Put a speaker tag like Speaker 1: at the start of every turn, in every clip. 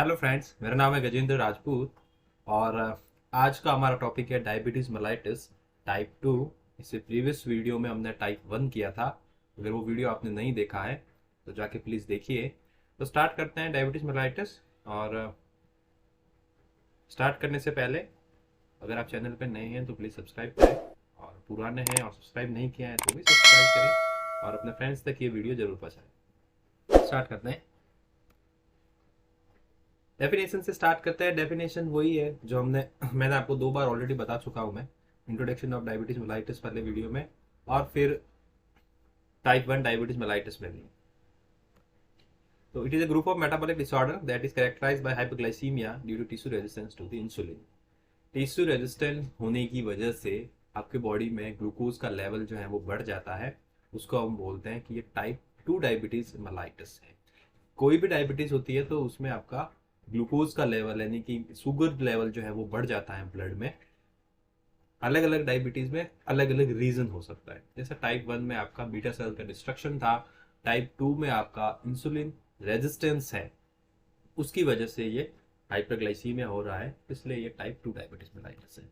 Speaker 1: Hello friends, मेरा नाम है गजेंद्र राजपूत और आज का हमारा टॉपिक है डायबिटीज़ मेलाइटिस टाइप 2। इससे प्रीवियस वीडियो में हमने टाइप 1 किया था। अगर वो वीडियो आपने नहीं देखा है तो जाके प्लीज़ देखिए। तो स्टार्ट करते हैं डायबिटीज़ मेलाइटिस। और स्टार्ट करने से पहले अगर आप चैनल पर नए हैं तो प्लीज़ सब्सक्राइब करें, और पुराने हैं और सब्सक्राइब नहीं किया है तो भी सब्सक्राइब करें और अपने फ्रेंड्स तक ये वीडियो ज़रूर पहुँचाएं। स्टार्ट करते हैं। डेफिनेशन से स्टार्ट करते हैं। डेफिनेशन वही है जो मैंने आपको 2 बार ऑलरेडी बता चुका हूं मैं, इंट्रोडक्शन ऑफ डायबिटीज मेलाइटिस वाले वीडियो में और फिर टाइप 1 डायबिटीज मेलाइटिस में भी। तो it is a group of metabolic disorder that is characterised by hypoglycaemia due to tissue resistance to the insulin. Tissue resistant होने की वजह से आपके बॉडी में ग्लूकोज का लेवल जो है वो बढ़ जाता है। उसको हम बोलते हैं कि ये टाइप 2 डायबिटीज मेलाइटिस है। कोई भी डायबिटीज होती है तो उसमें आपका ग्लूकोज का लेवल यानी कि शुगर लेवल जो है वो बढ़ जाता है ब्लड में। अलग अलग डायबिटीज में अलग अलग रीजन हो सकता है। जैसे टाइप 1 में आपका बीटा सेल का डिस्ट्रक्शन था, टाइप 2 में आपका इंसुलिन रेजिस्टेंस है, उसकी वजह से ये हाइपरग्लाइसीमिया हो रहा है, इसलिए ये टाइप 2 डायबिटीज मेलाइटिस है।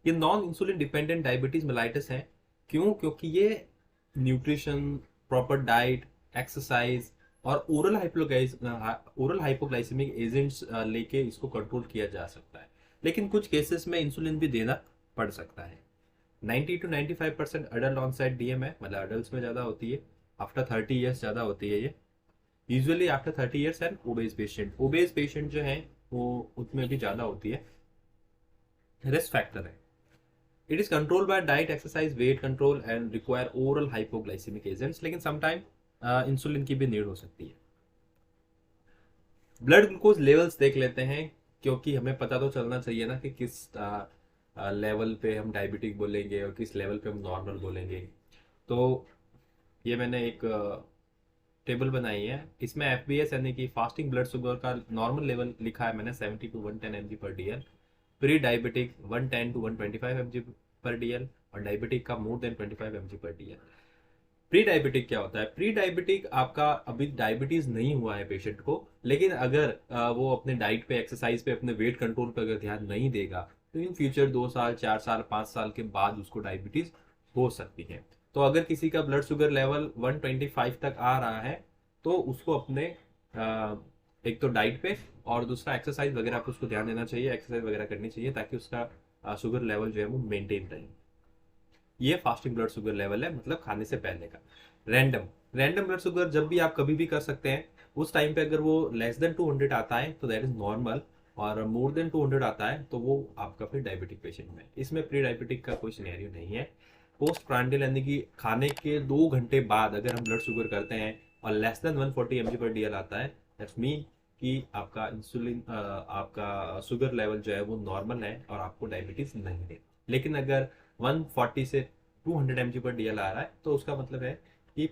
Speaker 1: ये non insulin dependent diabetes mellitus है। क्यों? क्योंकि ये न्यूट्रिशन, प्रॉपर डाइट, एक्सरसाइज और ओरल हाइपोग्लाइसेमिक एजेंट्स लेके इसको कंट्रोल किया जा सकता है। लेकिन कुछ केसेस में इंसुलिन भी देना पड़ सकता है। 90 to 95% अडल्ट ऑनसेट डीएम है, मतलब अडल्ट में ज़्यादा होती है। आफ्टर 30 ईयर्स ज़्यादा होती है ये, usually after 30 years. And obese patient जो है वो उसमें भी ज़्यादा होती है। रिस्क फैक्टर है। It is control by diet, exercise, weight control and require oral hypoglycaemic agents. लेकिन समटाइम इंसुलिन की भी नीड हो सकती है। ब्लड ग्लूकोज लेवल्स देख लेते हैं, क्योंकि हमें पता तो चलना चाहिए ना कि किस लेवल पे हम डायबिटिक बोलेंगे और किस लेवल पे हम नॉर्मल बोलेंगे। तो ये मैंने एक टेबल बनाई है। इसमें एफबीएस यानी कि फास्टिंग ब्लड शुगर का नॉर्मल लेवल लिखा है मैंने 70 to 110 mg पर DL. Pre diabetic 110 to 125 mg पर डीएल, और डायबिटिक का मोर देन 25 mg पर डीएल। प्री डायबिटिक क्या होता है? प्री डायबिटिक आपका अभी डायबिटीज नहीं हुआ है पेशेंट को, लेकिन अगर वो अपने डाइट पे, एक्सरसाइज पे, अपने वेट कंट्रोल पे अगर ध्यान नहीं देगा तो इन फ्यूचर 2 साल, 4 साल, 5 साल के बाद उसको डायबिटीज हो सकती है। तो अगर किसी का ब्लड शुगर लेवल 125 तक आ रहा है तो उसको अपने एक तो डाइट पे और दूसरा एक्सरसाइज वगैरह पे उसको ध्यान देना चाहिए, एक्सरसाइज वगैरह करनी चाहिए ताकि उसका शुगर लेवल जो है वो मेंटेन रहे। ये फास्टिंग ब्लड शुगर लेवल है, मतलब खाने से पहले का। रैंडम रैंडम ब्लड शुगर जब भी आप कभी भी कर सकते हैं। उस टाइम पे अगर वो लेस देन 200 आता है तो दैट इज नॉर्मल, और मोर देन 200 आता है तो वो आपका फिर डायबिटिक पेशेंट में। इसमें प्री डायबिटिक का कोई सिनेरियो नहीं है। पोस्ट प्रांडियल यानी कि खाने के 2 घंटे बाद अगर हम ब्लड शुगर करते हैं और लेस देन 140 mg पर डीएल आता है, दैट्स मीन कि आपका इंसुलिन आपका शुगर लेवल जो है वो नॉर्मल है और आपको डायबिटीज नहीं है। लेकिन अगर 140 से 200 mg पर डीएल आ रहा है तो उसका मतलब है कि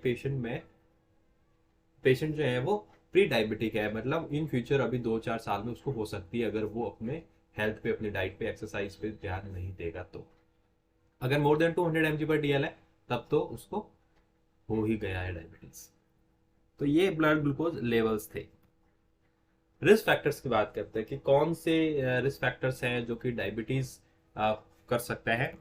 Speaker 1: पेशेंट जो है वो प्री डायबिटिक है, मतलब इन फ्यूचर अभी 2-4 साल में उसको हो सकती है अगर वो अपने हेल्थ पे, अपनी डाइट पे, एक्सरसाइज पे ध्यान नहीं देगा। तो अगर मोर देन 200 mg पर डीएल है तब तो उसको हो ही गया है डायबिटीज। तो ये ब्लड ग्लूकोज लेवल्स थे। रिस्क फैक्टर्स की बात करते हैं कि कौन से रिस्क फैक्टर्स हैं जो कि डायबिटीज कर सकते हैं।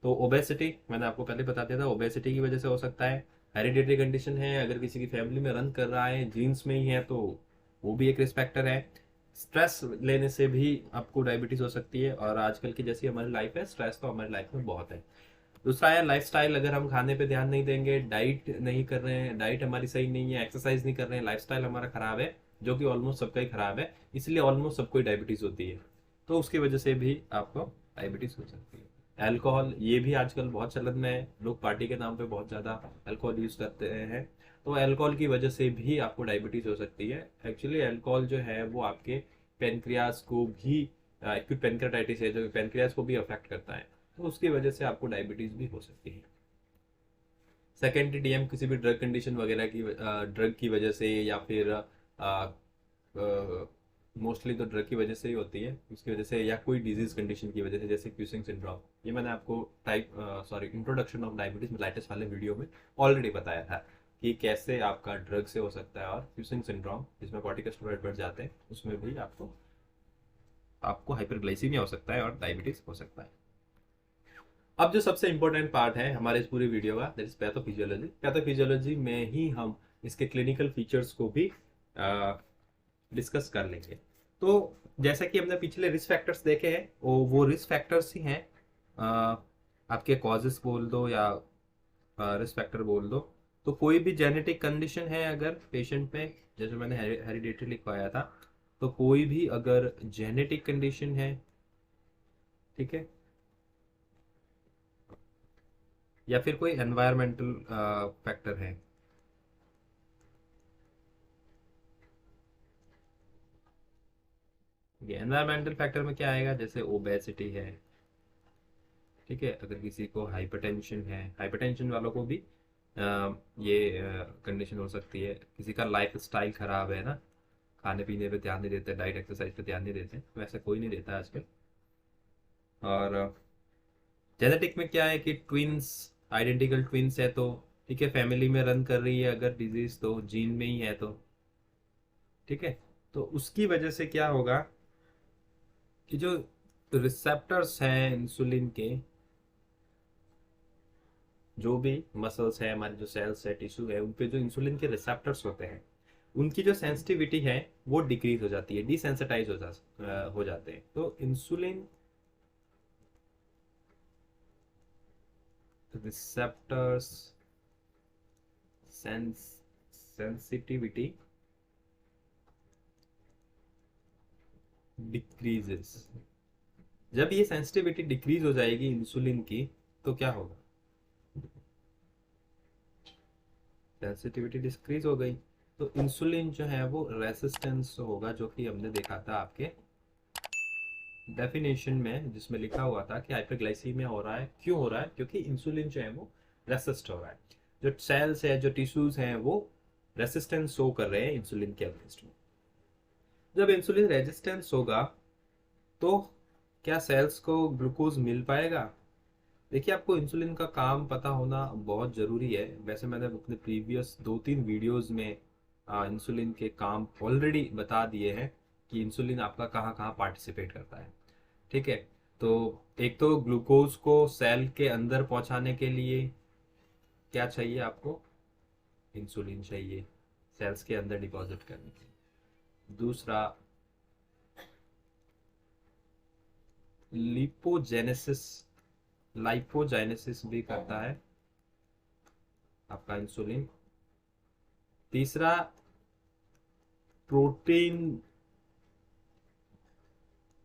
Speaker 1: तो ओबेसिटी मैंने आपको पहले बता दिया था, ओबेसिटी की वजह से हो सकता है। हेरिडिटरी कंडीशन है, अगर किसी की फैमिली में रन कर रहा है, जीन्स में ही है, तो वो भी एक रिस्क फैक्टर है। स्ट्रेस लेने से भी आपको डायबिटीज हो सकती है, और आजकल की जैसी हमारी लाइफ है, स्ट्रेस तो हमारी लाइफ में बहुत है। दूसरा है लाइफस्टाइल। अगर हम खाने पे ध्यान नहीं देंगे, डाइट नहीं कर रहे हैं, डाइट हमारी सही नहीं है, एक्सरसाइज नहीं कर रहे हैं, लाइफस्टाइल हमारा खराब है, जो कि ऑलमोस्ट सबका ही खराब है, इसलिए ऑलमोस्ट सबको ही डायबिटीज होती है, तो उसकी वजह से भी आपको डायबिटीज हो सकती है। अल्कोहल, ये भी आजकल बहुत चलन में है, लोग पार्टी के नाम पे बहुत ज़्यादा अल्कोहल यूज़ करते हैं, तो अल्कोहल की वजह से भी आपको डायबिटीज हो सकती है। एक्चुअली अल्कोहल जो है वो आपके पेनक्रियाज को भी, एक्यूट पेनक्रियाटाइटिस है जो पेनक्रियाज को भी अफेक्ट करता है, तो उसकी वजह से आपको डायबिटीज भी हो सकती है। सेकेंडरी डीएम किसी भी ड्रग कंडीशन वगैरह की, ड्रग की वजह से, या फिर मोस्टली तो ड्रग की वजह से ही होती है, उसकी वजह से, या कोई डिजीज कंडीशन की वजह से, जैसे क्यूसिंग सिंड्रोम। ये मैंने आपको इंट्रोडक्शन ऑफ डायबिटीज मेलाइटिस वाले वीडियो में ऑलरेडी बताया था। कि कैसे आपका ड्रग से हो सकता है, और फ्यूसिंग सिंड्रोम जिसमें कॉर्टिकोस्टेरॉइड बढ़ जाते हैं उसमें भी आपको आपको हाइपरग्लाइसीमिया हो सकता है और डायबिटीज हो सकता है। अब जो सबसे इंपॉर्टेंट पार्ट है हमारे इस पूरी वीडियो का, दैट इज पैथोफिजियोलॉजी। पैथोफिजियोलॉजी में ही हम इसके क्लिनिकल फीचर्स को भी डिस्कस कर लेंगे। तो जैसा कि हमने पिछले रिस्क फैक्टर्स देखे हैं, वो रिस्क फैक्टर्स ही हैं। आपके कॉजेस बोल दो या रिस्क फैक्टर बोल दो। तो कोई भी जेनेटिक कंडीशन है अगर पेशेंट में, जैसे मैंने हेरिडेटरी लिखवाया था, तो कोई भी अगर जेनेटिक कंडीशन है, ठीक है, या फिर कोई एनवायरमेंटल फैक्टर है, एनवायरमेंटल फैक्टर में क्या आएगा, जैसे ओबेसिटी है, ठीक है, अगर किसी को हाइपरटेंशन है, हाइपरटेंशन वालों को भी ये कंडीशन हो सकती है। किसी का लाइफ स्टाइल खराब है ना, खाने पीने पे ध्यान नहीं देते, डाइट एक्सरसाइज पे ध्यान नहीं देते, वैसे कोई नहीं देता आजकल। और जेनेटिक में क्या है कि ट्विंस, आइडेंटिकल ट्विंस है तो ठीक है, फैमिली में रन कर रही है अगर डिजीज तो जीन में ही है तो ठीक है। तो उसकी वजह से क्या होगा कि जो रिसेप्टर्स हैं इंसुलिन के, जो भी मसल्स है हमारे, जो सेल्स है, टिश्यू है, उन पे जो इंसुलिन के रिसेप्टर्स होते हैं, उनकी जो सेंसिटिविटी है वो डिक्रीज हो जाती है, डिसेंसिटाइज हो जाते हैं। तो इंसुलिन रिसेप्टर्स सेंसिटिविटी डिक्रीजेस। जब ये सेंसिटिविटी डिक्रीज हो जाएगी इंसुलिन की, तो क्या होगा, सेंसिटिविटी डिक्रीज हो गई तो इंसुलिन जो है वो रेसिस्टेंस होगा, जो कि हमने देखा था आपके डेफिनेशन में, जिसमें लिखा हुआ था कि हाइपरग्लाइसीमिया हो रहा है। क्यों हो रहा है, क्योंकि इंसुलिन जो है वो रेसिस्ट हो रहा है। जो सेल्स है, जो टिश्यूज हैं, वो रेसिस्टेंस शो कर रहे हैं इंसुलिन के अगेंस्ट में। जब इंसुलिन रेजिस्टेंस होगा तो क्या सेल्स को ग्लूकोज मिल पाएगा। देखिए, आपको इंसुलिन का काम पता होना बहुत ज़रूरी है। वैसे मैंने अपने प्रीवियस 2-3 वीडियोस में इंसुलिन के काम ऑलरेडी बता दिए हैं कि इंसुलिन आपका कहाँ कहाँ पार्टिसिपेट करता है, ठीक है। तो एक तो ग्लूकोज को सेल के अंदर पहुंचाने के लिए क्या चाहिए आपको, इंसुलिन चाहिए सेल्स के अंदर डिपॉजिट करने के लिए। दूसरा, लिपोजेनेसिस, लाइपोजाइनेसिस भी करता है आपका इंसुलिन। तीसरा, प्रोटीन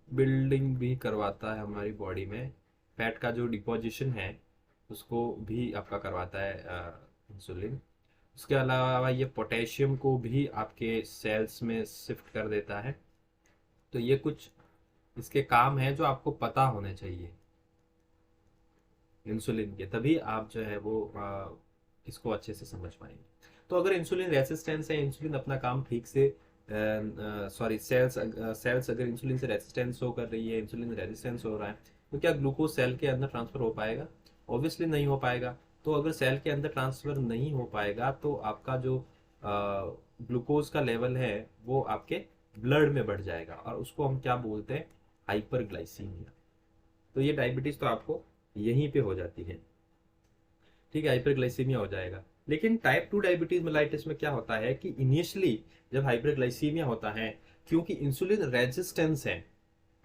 Speaker 1: बिल्डिंग भी करवाता है हमारी बॉडी में, फैट का जो डिपोजिशन है उसको भी आपका करवाता है इंसुलिन। उसके अलावा ये पोटेशियम को भी आपके सेल्स में शिफ्ट कर देता है। तो ये कुछ इसके काम हैं जो आपको पता होने चाहिए इंसुलिन के, तभी आप जो है वो इसको अच्छे से समझ पाएंगे। तो अगर इंसुलिन रेसिस्टेंस है, इंसुलिन अपना काम ठीक से, सॉरी, सेल्स अगर इंसुलिन से रेसिस्टेंस शो कर रही है, इंसुलिन रेजिस्टेंस हो रहा है, तो क्या ग्लूकोज सेल के अंदर ट्रांसफर हो पाएगा, ऑब्वियसली नहीं हो पाएगा। तो अगर सेल के अंदर ट्रांसफर नहीं हो पाएगा तो आपका जो ग्लूकोज का लेवल है वो आपके ब्लड में बढ़ जाएगा, और उसको हम क्या बोलते हैं, हाइपरग्लाइसीमिया। तो ये डायबिटीज तो आपको यहीं पे हो जाती है, ठीक है, हाइपरग्लाइसीमिया हो जाएगा। लेकिन टाइप 2 डायबिटीज मेलाइटिस में क्या होता है कि इनिशियली जब हाइपरग्लाइसीमिया होता है, क्योंकि इंसुलिन रेजिस्टेंस है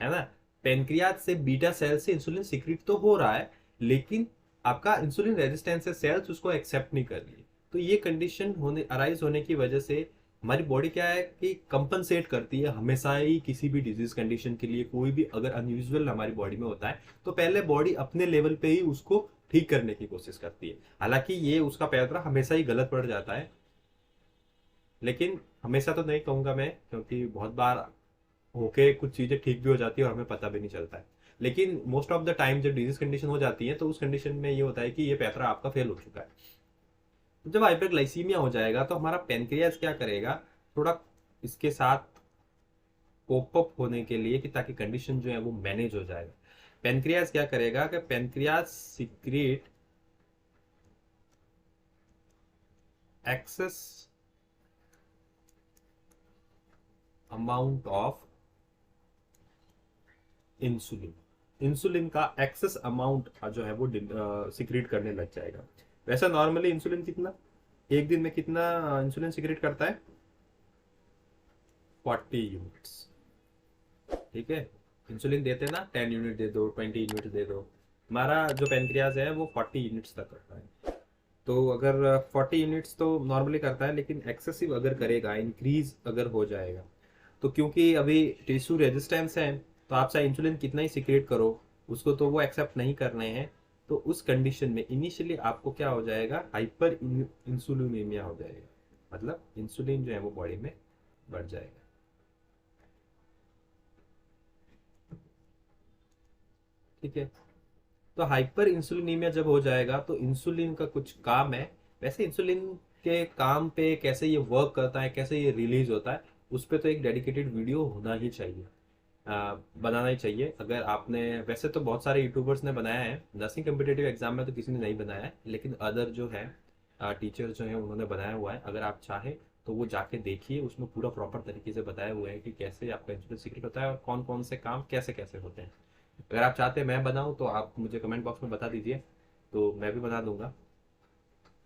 Speaker 1: ना, पेनक्रियाज से बीटा सेल से इंसुलिन सिक्रीट तो हो रहा है, लेकिन आपका इंसुलिन रेजिस्टेंस है, सेल्स उसको एक्सेप्ट नहीं कर रही। तो ये कंडीशन अराइज होने की वजह से हमारी बॉडी क्या है कि कंपनसेट करती है हमेशा ही किसी भी डिजीज कंडीशन के लिए। कोई भी अगर अनयूजुअल हमारी बॉडी में होता है तो पहले बॉडी अपने लेवल पे ही उसको ठीक करने की कोशिश करती है। हालांकि ये उसका पैतरा हमेशा ही गलत पड़ जाता है, लेकिन हमेशा तो नहीं कहूंगा मैं, क्योंकि बहुत बार होके कुछ चीजें ठीक भी हो जाती है और हमें पता भी नहीं चलता है। लेकिन मोस्ट ऑफ द टाइम जब डिजीज कंडीशन हो जाती है तो उस कंडीशन में ये होता है कि ये पैतरा आपका फेल हो चुका है। तो जब हाइपरग्लाइसीमिया हो जाएगा तो हमारा पेनक्रियाज क्या करेगा, थोड़ा इसके साथ कोप अप होने के लिए कि ताकि कंडीशन जो है वो मैनेज हो जाएगा, पेनक्रियाज क्या करेगा कि pancreas secret excess amount of insulin, insulin का एक्सेस अमाउंट जो है वो सिक्रीट करने लग जाएगा। वैसा नॉर्मली इंसुलिन कितना, एक दिन में कितना इंसुलिन सिक्रीट करता है? 40 यूनिट्स। ठीक है, इंसुलिन देते ना 10 यूनिट दे दो, 20 यूनिट दे दो, हमारा जो पेनक्रियाज है वो 40 यूनिट्स तक करता है। तो अगर 40 यूनिट्स तो नॉर्मली करता है, लेकिन एक्सेसिव अगर करेगा, इंक्रीज अगर हो जाएगा, तो क्योंकि अभी टिश्यू रेजिस्टेंस है, तो आप चाहे इंसुलिन कितना ही सिक्रेट करो, उसको तो वो एक्सेप्ट नहीं करने हैं। तो उस कंडीशन में इनिशियली आपको क्या हो जाएगा, हाइपर इंसुलिनेमिया हो जाएगा, मतलब इंसुलिन जो है वो बॉडी में बढ़ जाएगा। ठीक है, तो हाइपर इंसुलिनीमिया जब हो जाएगा तो इंसुलिन का कुछ काम है। वैसे इंसुलिन के काम पे कैसे ये वर्क करता है, कैसे ये रिलीज होता है, उस पर तो एक डेडिकेटेड वीडियो होना ही चाहिए, बनाना ही चाहिए। अगर आपने, वैसे तो बहुत सारे यूट्यूबर्स ने बनाया है, नर्सिंग कम्पिटेटिव एग्जाम में तो किसी ने नहीं बनाया है, लेकिन अदर जो है टीचर जो है उन्होंने बनाया हुआ है। अगर आप चाहें तो वो जाके देखिए, उसमें पूरा प्रॉपर तरीके से बताया हुआ है कि कैसे आपका इंसुलिन सीक्रेट होता है और कौन कौन से काम कैसे कैसे होते हैं। अगर आप चाहते हैं मैं बनाऊं तो आप मुझे कमेंट बॉक्स में बता दीजिए, तो मैं भी बना दूंगा।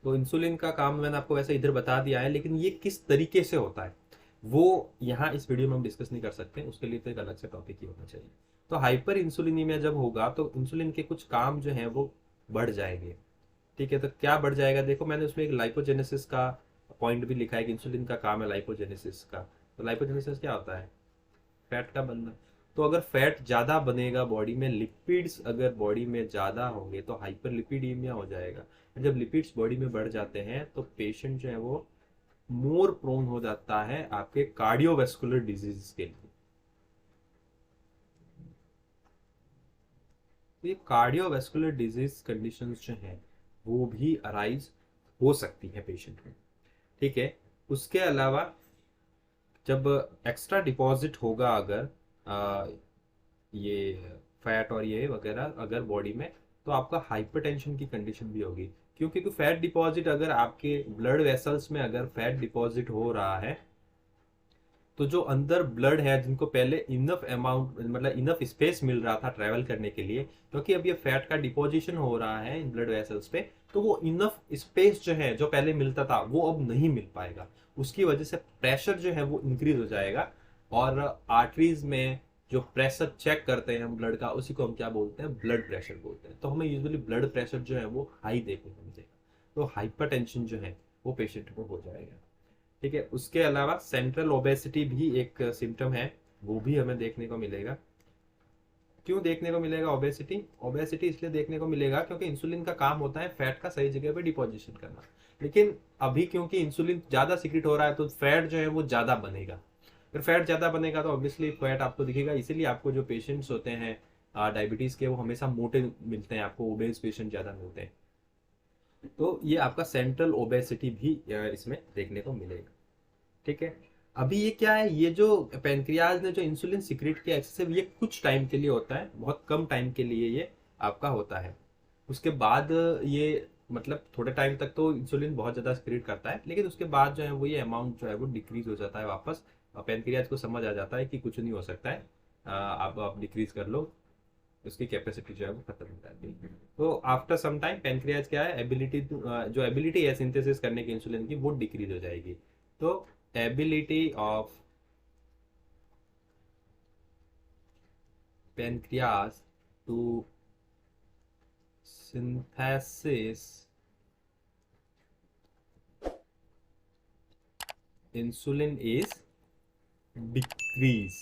Speaker 1: तो इंसुलिन का काम मैंने आपको वैसे इधर बता दिया है, लेकिन ये किस तरीके से होता है वो यहाँ इस वीडियो में हम डिस्कस नहीं कर सकते, उसके लिए तो एक अलग से टॉपिक ही होना चाहिए। तो हाइपर इंसुलिनीमिया जब होगा तो इंसुलिन के कुछ काम जो है वो बढ़ जाएंगे। ठीक है, तो क्या बढ़ जाएगा, देखो मैंने उसमें एक लाइपोजेनेसिस का पॉइंट भी लिखा है कि इंसुलिन का काम है लाइपोजेनेसिस का। तो लाइपोजेनेसिस क्या होता है, फैट का बनना। तो अगर फैट ज्यादा बनेगा बॉडी में, लिपिड्स अगर बॉडी में ज्यादा होंगे तो हाइपरलिपिडीमिया हो जाएगा। जब लिपिड्स बॉडी में बढ़ जाते हैं तो पेशेंट जो है वो मोर प्रोन हो जाता है आपके कार्डियोवैस्कुलर डिजीज के लिए। तो ये कार्डियोवैस्कुलर डिजीज कंडीशंस जो हैं वो भी अराइज हो सकती है पेशेंट में। ठीक है, उसके अलावा जब एक्स्ट्रा डिपॉजिट होगा अगर ये फैट और ये वगैरह अगर बॉडी में, तो आपका हाइपरटेंशन की कंडीशन भी होगी। क्योंकि फैट डिपॉजिट अगर आपके ब्लड वेसल्स में अगर फैट डिपॉजिट हो रहा है, तो जो अंदर ब्लड है जिनको पहले इनफ अमाउंट मतलब इनफ स्पेस मिल रहा था ट्रैवल करने के लिए, क्योंकि अब ये फैट का डिपोजिशन हो रहा है इन ब्लड वेसल्स पे, तो वो इनफ स्पेस जो है जो पहले मिलता था वो अब नहीं मिल पाएगा। उसकी वजह से प्रेशर जो है वो इंक्रीज हो जाएगा। और आर्टरीज में जो प्रेशर चेक करते हैं हम ब्लड का, उसी को हम क्या बोलते हैं, ब्लड प्रेशर बोलते हैं। तो हमें यूजुअली ब्लड प्रेशर जो है वो हाई देखने को मिलेगा, तो हाइपरटेंशन जो है वो पेशेंट को हो जाएगा। ठीक है, उसके अलावा सेंट्रल ओबेसिटी भी एक सिम्टम है, वो भी हमें देखने को मिलेगा। क्यों देखने को मिलेगा ओबेसिटी, ओबेसिटी इसलिए देखने को मिलेगा क्योंकि इंसुलिन का काम होता है फैट का सही जगह पे डिपोजिशन करना। लेकिन अभी क्योंकि इंसुलिन ज्यादा सिक्रेट हो रहा है तो फैट जो है वो ज्यादा बनेगा। फिर फैट ज्यादा बनेगा तो ऑब्वियसली फैट आपको दिखेगा। इसीलिए आपको जो पेशेंट्स होते हैं डायबिटीज के, वो हमेशा मोटे मिलते हैं, आपको ओबेस पेशेंट ज्यादा मिलते हैं। तो ये आपका सेंट्रल ओबेसिटी भी इसमें देखने को मिलेगा। ठीक है, अभी ये क्या है, ये जो पेनक्रियाज ने जो इंसुलिन सिक्रेट किया एक्सेसिव, ये कुछ टाइम के लिए होता है, बहुत कम टाइम के लिए ये आपका होता है। उसके बाद ये मतलब थोड़े टाइम तक तो इंसुलिन बहुत ज्यादा सिक्रेट करता है, लेकिन उसके बाद जो है वो ये अमाउंट जो है वो डिक्रीज हो जाता है वापस। पेनक्रियाज को समझ आ जाता है कि कुछ नहीं हो सकता है, आप डिक्रीज कर लो, उसकी कैपेसिटी जो है वो खत्म हो जाती है। तो आफ्टर सम टाइम पेनक्रियाज क्या है, एबिलिटी जो एबिलिटी है सिंथेसिस करने की इंसुलिन की, वो डिक्रीज हो जाएगी। तो ability of pancreas to synthesis insulin is decrease।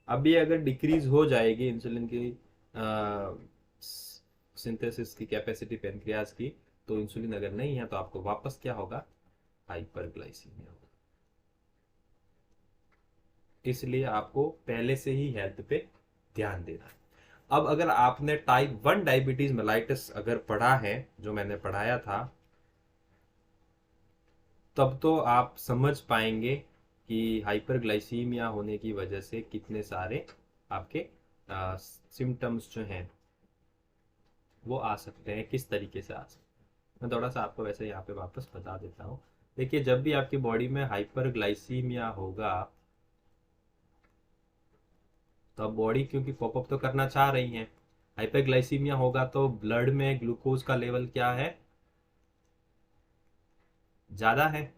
Speaker 1: अभी अगर डिक्रीज हो जाएगी इंसुलिन की सिंथेसिस की कैपेसिटी पेनक्रियाज की, तो इंसुलिन अगर नहीं है तो आपको वापस क्या होगा, हाइपरग्लाइसीमिया होगा। इसलिए आपको पहले से ही हेल्थ पे ध्यान देना है। अब अगर आपने टाइप 1 डायबिटीज मेलाइटिस अगर पढ़ा है, जो मैंने पढ़ाया था, तब तो आप समझ पाएंगे कि हाइपरग्लाइसीमिया होने की वजह से कितने सारे आपके सिम्टम्स जो हैं वो आ सकते हैं, किस तरीके से आ सकते हैं। मैं थोड़ा सा आपको वैसे यहाँ पे वापस बता देता हूँ। देखिए जब भी आपकी बॉडी में हाइपरग्लाइसीमिया होगा तो अब बॉडी क्योंकि पॉपअप तो करना चाह रही है, हाइपरग्लाइसीमिया होगा तो ब्लड में ग्लूकोज का लेवल क्या है, ज़्यादा है।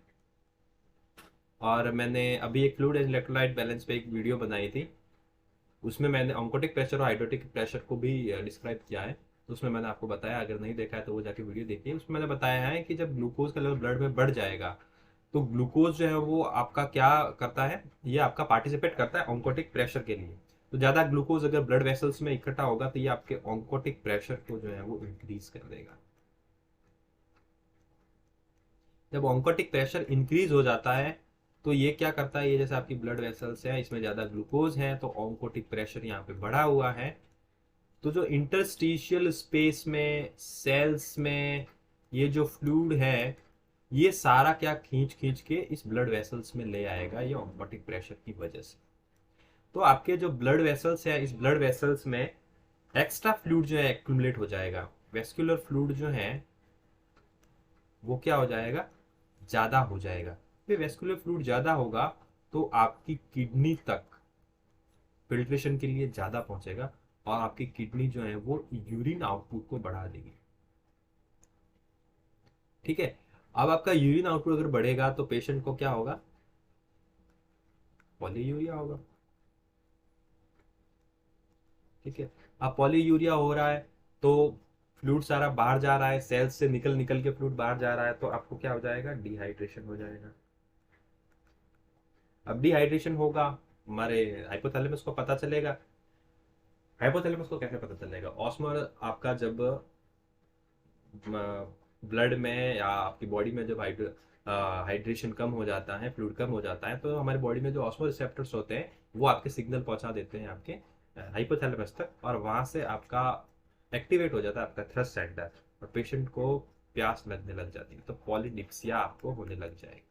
Speaker 1: और मैंने अभी एक फ्लूइड एंड इलेक्ट्रोलाइट बैलेंस पे एक वीडियो बनाई थी, उसमें मैंने ऑन्कोटिक प्रेशर और हाइड्रोटिक प्रेशर को भी डिस्क्राइब किया है। तो उसमें मैंने आपको बताया, अगर नहीं देखा है तो वो जाके वीडियो देखिए, उसमें मैंने बताया है कि जब ग्लूकोज का लेवल ब्लड में बढ़ जाएगा तो ग्लूकोज जो है वो आपका क्या करता है, ये आपका पार्टिसिपेट करता है ऑन्कोटिक प्रेशर के लिए। तो ज़्यादा ग्लूकोज अगर ब्लड वेसल्स में इकट्ठा होगा तो ये आपके ऑन्कोटिक प्रेशर को जो है वो इंक्रीज कर देगा। जब ऑन्कोटिक प्रेशर इंक्रीज हो जाता है तो ये क्या करता है, ये जैसे आपकी ब्लड वेसल्स है इसमें ज़्यादा ग्लूकोज है तो ऑन्कोटिक प्रेशर यहाँ पे बढ़ा हुआ है, तो जो इंटरस्टिशियल स्पेस में सेल्स में ये जो फ्लूइड है ये सारा क्या खींच खींच के इस ब्लड वेसल्स में ले आएगा, ये ऑन्कोटिक प्रेशर की वजह से। तो आपके जो ब्लड वेसल्स है, इस ब्लड वेसल्स में एक्स्ट्रा फ्लूइड जो है एक्यूमुलेट हो जाएगा, वेस्कुलर फ्लूइड जो है वो क्या हो जाएगा, ज़्यादा हो जाएगा। फिर वेस्कुलर फ्लूइड ज़्यादा होगा तो आपकी किडनी तक फिल्ट्रेशन के लिए ज़्यादा पहुंचेगा और आपकी किडनी जो है वो यूरिन आउटपुट को बढ़ा देगी। ठीक है, अब आपका यूरिन आउटपुट अगर बढ़ेगा तो पेशेंट को क्या होगा, पॉलीयूरिया होगा। ठीक है, अब पॉलीयूरिया हो रहा है तो फ्लूइड सारा बाहर जा रहा है, सेल्स से निकल निकल के फ्लूइड बाहर जा रहा है, तो आपको क्या हो जाएगा, डिहाइड्रेशन हो जाएगा। अब डिहाइड्रेशन होगा, हमारे हाइपोथैलेमस को पता चलेगा। हाइपोथैलेमस को कैसे पता चलेगा, ऑस्मोल आपका जब ब्लड में या आपकी बॉडी में जब हाइड्रेशन कम हो जाता है, फ्लूइड कम हो जाता है, तो हमारी बॉडी में जो ऑस्मो रिसेप्टर्स होते हैं वो आपके सिग्नल पहुंचा देते हैं आपके हाइपोथैलेमस तक, और वहां से आपका एक्टिवेट हो जाता है आपका थ्रस्ट सेंटर और पेशेंट को प्यास लगने लग जाती है, तो पॉलीडिप्सिया आपको होने लग जाएगी।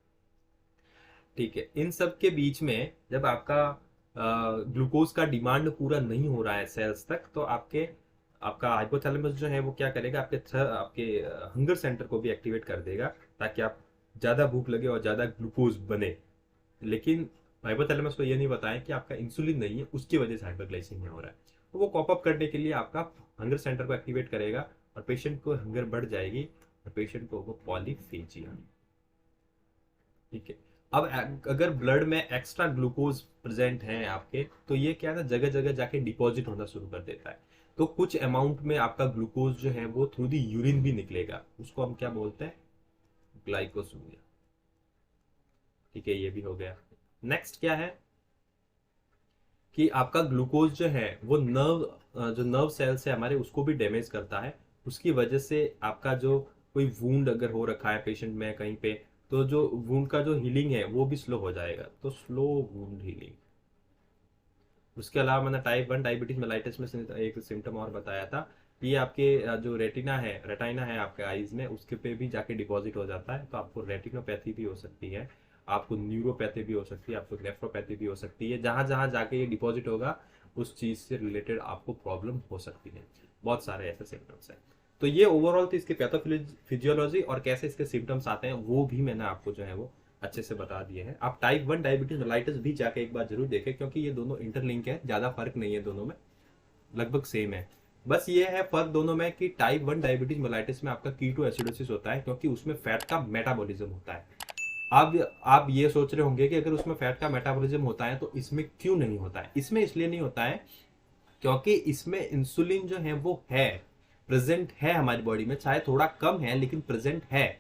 Speaker 1: ठीक है, इन सब के बीच में जब आपका ग्लूकोज का डिमांड पूरा नहीं हो रहा है सेल्स तक, तो आपका हाइपोथैलेमस जो है वो क्या करेगा, आपके हंगर सेंटर को भी एक्टिवेट कर देगा ताकि आप ज़्यादा भूख लगे और ज़्यादा ग्लूकोज बने। लेकिन हाइपोथैलेमस को ये नहीं बताएं कि आपका इंसुलिन नहीं है, उसकी वजह से हाइपरग्लाइसीमिया हो रहा है। तो वो कॉप अप करने के लिए आपका हंगर सेंटर को एक्टिवेट करेगा और पेशेंट को हंगर बढ़ जाएगी और पेशेंट को वो पॉलीफेजिया। ठीक है, अब अगर ब्लड में एक्स्ट्रा ग्लूकोज प्रेजेंट है आपके, तो ये क्या है ना, जगह जगह जाके डिपॉजिट होना शुरू कर देता है। तो कुछ अमाउंट में आपका ग्लूकोज जो है वो थ्रू दी यूरिन भी निकलेगा, उसको हम क्या बोलते हैं, ग्लाइकोसूरिया। ठीक है, ये भी हो गया। नेक्स्ट क्या है कि आपका ग्लूकोज जो है वो जो नर्व सेल्स है हमारे उसको भी डैमेज करता है। उसकी वजह से आपका जो कोई वूंड अगर हो रखा है पेशेंट में कहीं पे, तो जो वूंड का जो हीलिंग है वो भी स्लो हो जाएगा, तो स्लो वूंड हीलिंग। उसके अलावा मैंने टाइप 1 डायबिटीज मेलाइटिस में एक सिम्टम और बताया था, ये आपके जो रेटिना है आपके आईज में, उसके पे भी जाके डिपॉजिट हो जाता है, तो आपको रेटिनोपैथी भी हो सकती है, आपको न्यूरोपैथी भी हो सकती है, आपको नेफ्रोपैथी भी हो सकती है। जहां जहां जाके ये डिपॉजिट होगा उस चीज से रिलेटेड आपको प्रॉब्लम हो सकती है। बहुत सारे ऐसे सिम्टम्स हैं। तो ये ओवरऑल थी इसकी पैथोफिजियोलॉजी, और कैसे इसके सिम्टम्स आते हैं वो भी मैंने आपको जो है वो अच्छे से बता दिए हैं। आप टाइप 1 डायबिटीज मेलाइटिस भी जाके एक बार जरूर देखें, क्योंकि ये दोनों इंटरलिंक है, ज़्यादा फर्क नहीं है, दोनों में लगभग सेम है। बस ये है फर्क दोनों में कि टाइप 1 डायबिटीज मेलाइटिस में आपका कीटो एसिडोसिस होता है, क्योंकि उसमें फैट का मेटाबॉलिज्म होता है। अब आप ये सोच रहे होंगे कि अगर उसमें फैट का मेटाबॉलिज्म होता है तो इसमें क्यों नहीं होता है। इसमें इसलिए नहीं होता है क्योंकि इसमें इंसुलिन जो है वो है, प्रेजेंट है हमारी बॉडी में, चाहे थोड़ा कम है लेकिन प्रेजेंट है,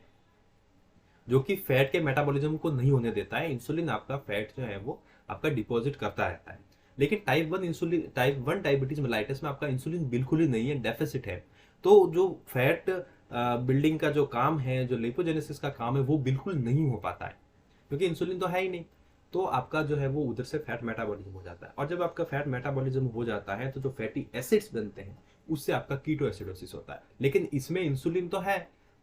Speaker 1: जो कि फैट के मेटाबॉलिज्म को नहीं होने देता है। इंसुलिन आपका फैट जो है वो आपका डिपॉजिट करता रहता है। लेकिन टाइप 1 डायबिटीज मेलाइटिस में आपका इंसुलिन बिल्कुल ही नहीं है, डेफिसिट है। तो जो फैट बिल्डिंग का जो काम है, जो लिपोजेनेसिस का काम है, वो बिल्कुल नहीं हो पाता है क्योंकि इंसुलिन तो है ही नहीं। तो आपका जो है वो उधर से फैट मेटाबॉलिज्म हो जाता है, और जब आपका फैट मेटाबॉलिज्म हो जाता है तो जो फैटी एसिड्स बनते हैं उससे आपका कीटो एसिडोसिस होता है। लेकिन इसमें इंसुलिन तो है,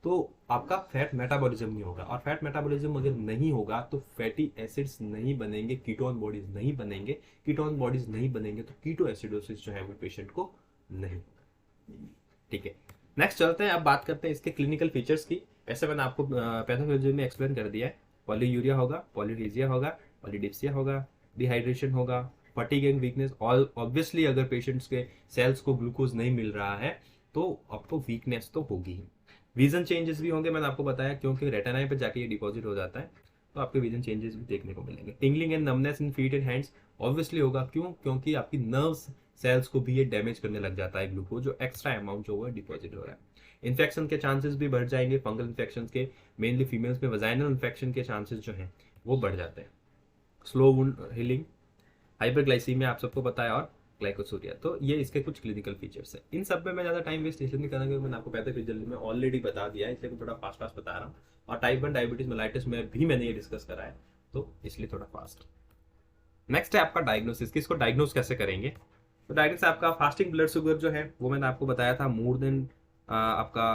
Speaker 1: तो आपका फैट मेटाबॉलिज्म नहीं होगा, और फैट मेटाबॉलिज्म अगर नहीं होगा तो फैटी एसिड्स नहीं बनेंगे, कीटोन बॉडीज नहीं बनेंगे। कीटोन बॉडीज नहीं बनेंगे तो कीटो एसिडोसिस जो है वो पेशेंट को नहीं होगा। ठीक है, नेक्स्ट चलते हैं, अब बात करते हैं इसके क्लिनिकल फीचर्स की। वैसे मैंने आपको पैथोफिजियोलॉजी में एक्सप्लेन कर दिया है। पॉलीयूरिया होगा, पॉलीडीजिया होगा, पॉलीडिप्सिया होगा, डिहाइड्रेशन होगा, fatigue and weakness. All obviously अगर पेशेंट्स के सेल्स को ग्लूकोज नहीं मिल रहा है तो आपको वीकनेस तो होगी ही। विजन चेंजेस भी होंगे, मैंने आपको बताया, क्योंकि रेटिना पे जाके ये डिपॉजिट हो जाता है, तो आपके विजन चेंजेस भी देखने को मिलेंगे। Tingling and numbness in feet and hands obviously होगा, क्यों? क्योंकि आपकी नर्व्स सेल्स को भी ये डैमेज करने लग जाता है ग्लूकोज, जो एक्स्ट्रा अमाउंट जो है डिपॉजिट हो रहा है। इन्फेक्शन के चांसेस भी बढ़ जाएंगे, फंगल इन्फेक्शन के, मेनली फीमेल्स में वजाइनल इन्फेक्शन के चांसेस जो हैं वो बढ़ जाते हैं। स्लो वुंड हीलिंग, हाइपरग्लाइसीमिया आप सबको पता है, और ग्लाइकोसूरिया। तो ये इसके कुछ क्लिनिकल फीचर्स हैं। इन सब में मैं ज़्यादा टाइम वेस्ट इसलिए नहीं करूँगा, मैंने आपको पैथोफिजियोलॉजी में ऑलरेडी बता दिया है, इसलिए थोड़ा फास्ट फास्ट बता रहा हूँ। और टाइप 1 डायबिटीज मेलाइटिस में भी मैंने ये डिस्कस करा है, तो इसलिए थोड़ा फास्ट। नेक्स्ट है आपका डायग्नोसिस, किसको डायग्नोस कैसे करेंगे? तो डायग्नोसिस आपका फास्टिंग ब्लड शुगर जो है वो मैंने आपको बताया था, मोर देन आपका